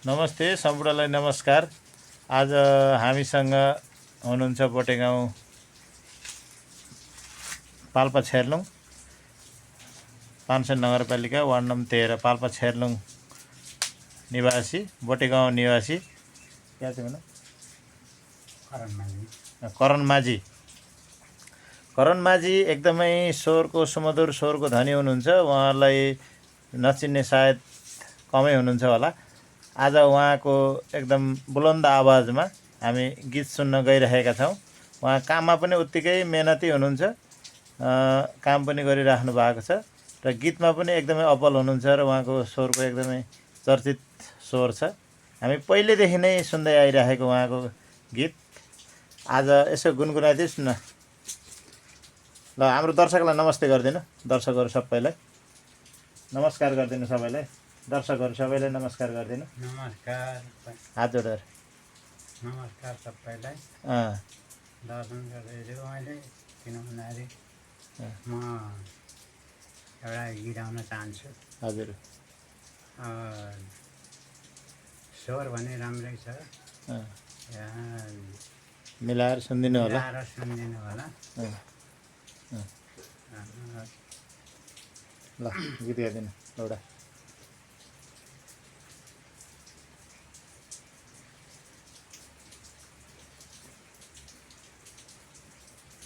नमस्ते सम्पूर्णलाई नमस्कार। आज हामीसँग हुनुहुन्छ बोटेगाउँ पाल्पा छेर्लुङ 500 नगरपालिका वार्ड नम्बर 13 पाल्पा छेर्लुङ निवासी बोटेगाउँ निवासी क्या थियो भने करण माझी एकदमै स्वरको सुमधुर स्वरको धनी हुनुहुन्छ। उहाँलाई नचिन्ने सायद कमै हुनुहुन्छ होला। आज उहाँको एकदम बुलन्द आवाजमा हामी गीत सुन्न गइरहेका छौँ। उहाँ काममा पनि उत्तिकै मेहनती हुनुहुन्छ, काम पनि गरिराख्नु भएको छ र गीतमा पनि एकदमै अब्बल हुनुहुन्छ र उहाँको स्वरको एकदमै चर्चित स्वर छ। हामी पहिलेदेखि नै सुन्दै आइरहेको उहाँको गीत आज यसो गुनगुनाइदिनुहोस् न। ल हाम्रो दर्शकलाई नमस्ते गरिदिनु, दर्शकहरू सबैलाई नमस्कार गरिदिनु, सबैलाई दर्शकहरू सबैलाई नमस्कार गरिदिनु। नमस्कार, हात जोडेर नमस्कार सबैलाई दर्शन गर्दैछु अहिले। किन भन्दाखेरि म एउटा गीत गाउन चाहन्छु। हजुर स्वर भने राम्रै छ, मिलाएर सुनिदिनु होला। मिलाएर सुनिदिनु होला। ल गीत गाइदिनु एउटा।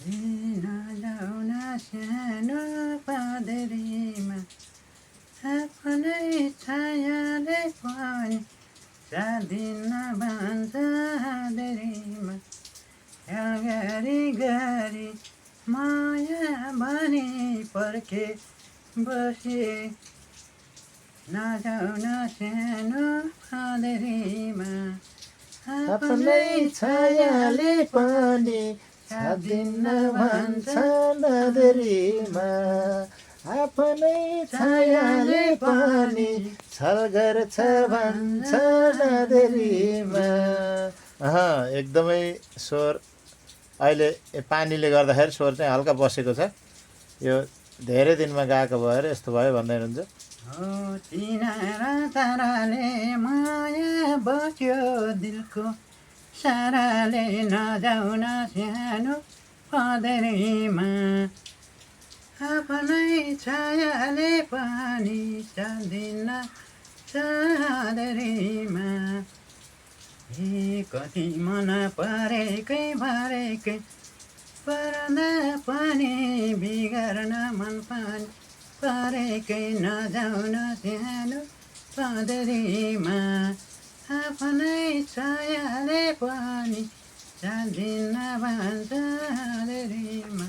नजाउन सानो पादरीमा आफ्नै छायाले पनि सादिन भन्छ हादरीमा। गरी गरी माया भनी पर्खे बसे नजाउन सानो पादरीमा आफ्नै छायाले पनि सादिन भन्छ नदरीमा। आफ्नै छायाले पनि छल गर्छ भन्छ नदरीमा। एकदमै स्वर अहिले पानीले गर्दाखेरि स्वर चाहिँ हल्का बसेको छ। यो धेरै दिनमा गाएको भएर यस्तो भयो भन्दै हुनुहुन्छ। हो तिनारा ताराले माया बस्यो दिलको साराले नजाउन सानो पादरीमा। आफ्नै छायाले पनि सादिन चादरीमा। कति मन परेकै भरेकै पर्दा पनि बिगार्न मन पनि परेकै नजाउन सानो पादरीमा। आफ्नै छायाले पनि सादिन भन्छ हादरीमा।